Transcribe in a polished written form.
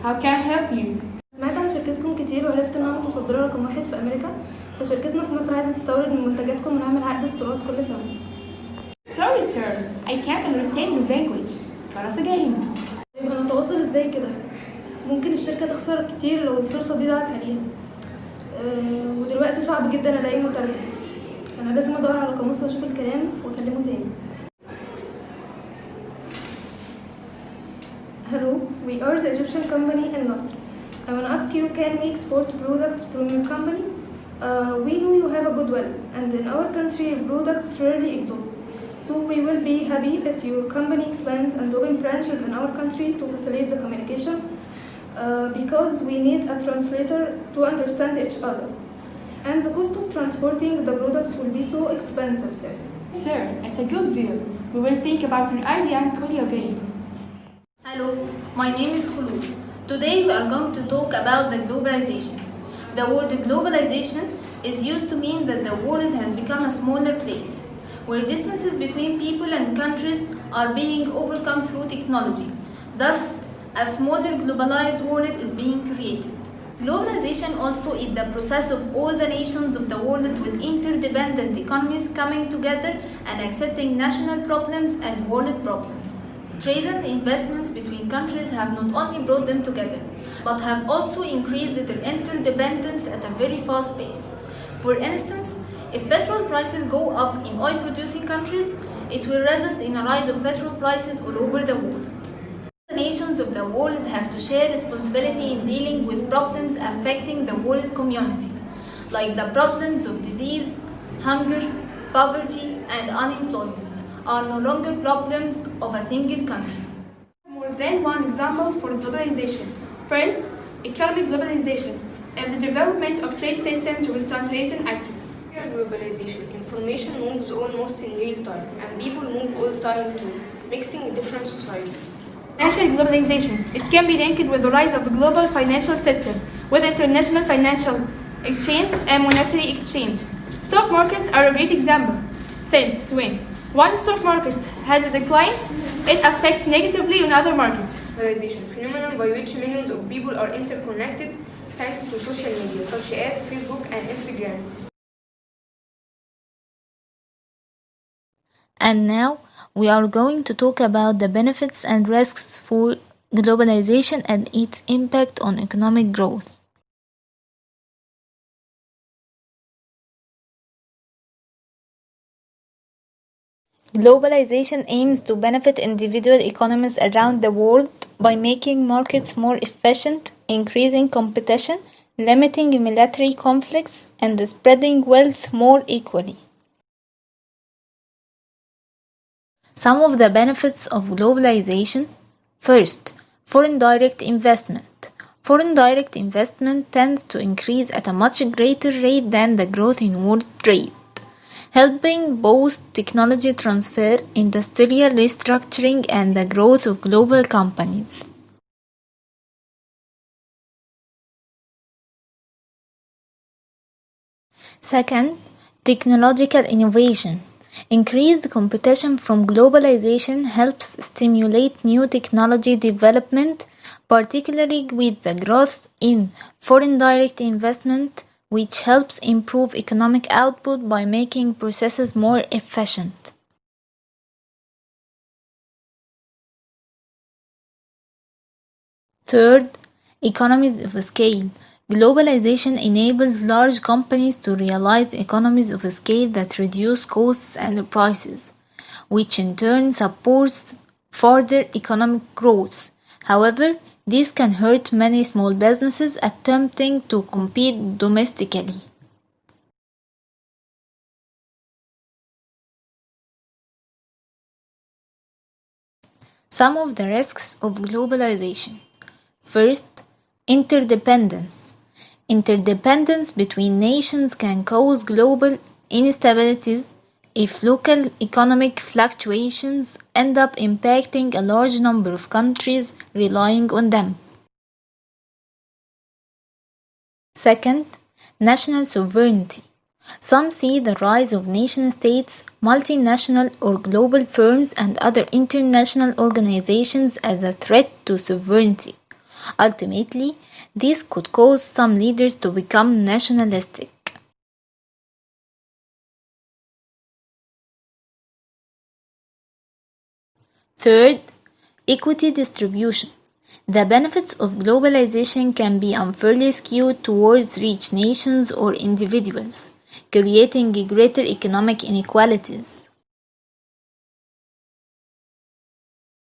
How can I help you? سمعت عن شركتكم كتير وعرفت انها متصدرة رقم 1 في امريكا، فشركتنا في مصر عايزة تستورد من منتجاتكم ونعمل عقد استيراد كل سنة. Sorry sir, I can't understand your language. Try us again. طيب هنتواصل ازاي كده؟ ممكن الشركة تخسر كتير لو الفرصة دي ضاعت عليها. ودلوقتي صعب جدا الاقي مترجم. انا لازم ادور على قاموس واشوف الكلام واكلمه تاني. Hello, we are the Egyptian company in Nasr. I want to ask you, can we export products from your company? We know you have a goodwill, and in our country, your products rarely exhaust. So we will be happy if your company expand and open branches in our country to facilitate the communication, because we need a translator to understand each other. And the cost of transporting the products will be so expensive, sir. Sir, it's a good deal. We will think about your idea and call you again. Hello, my name is Khulud. Today we are going to talk about the globalization. The word globalization is used to mean that the world has become a smaller place, where distances between people and countries are being overcome through technology. Thus, a smaller globalized world is being created. Globalization also is the process of all the nations of the world with interdependent economies coming together and accepting national problems as world problems. Trade and investments between countries have not only brought them together, but have also increased their interdependence at a very fast pace. For instance, if petrol prices go up in oil-producing countries, it will result in a rise of petrol prices all over the world. The nations of the world have to share responsibility in dealing with problems affecting the world community, like the problems of disease, hunger, poverty, and unemployment are no longer problems of a single country. More than one example for globalization. First, economic globalization and the development of trade systems with translation actors. Globalization. Information moves almost in real time, and people move all the time too, mixing different societies. Financial globalization. It can be linked with the rise of the global financial system, with international financial exchange and monetary exchange. Stock markets are a great example, since when one stock market has a decline, it affects negatively on other markets. Globalization, phenomenon by which millions of people are interconnected thanks to social media such as Facebook and Instagram. And now we are going to talk about the benefits and risks for globalization and its impact on economic growth. Globalization aims to benefit individual economies around the world by making markets more efficient, increasing competition, limiting military conflicts, and spreading wealth more equally. Some of the benefits of globalization. First, foreign direct investment. Foreign direct investment tends to increase at a much greater rate than the growth in world trade, helping boost technology transfer, industrial restructuring, and the growth of global companies. Second, technological innovation. Increased competition from globalization helps stimulate new technology development, particularly with the growth in foreign direct investment, which helps improve economic output by making processes more efficient. Third, economies of scale. Globalization enables large companies to realize economies of scale that reduce costs and prices, which in turn supports further economic growth. However, this can hurt many small businesses attempting to compete domestically. Some of the risks of globalization. First, interdependence. Interdependence between nations can cause global instabilities if local economic fluctuations end up impacting a large number of countries relying on them. Second, national sovereignty. Some see the rise of nation-states, multinational or global firms, and other international organizations as a threat to sovereignty. Ultimately, this could cause some leaders to become nationalistic. Third, equity distribution. The benefits of globalization can be unfairly skewed towards rich nations or individuals, creating greater economic inequalities.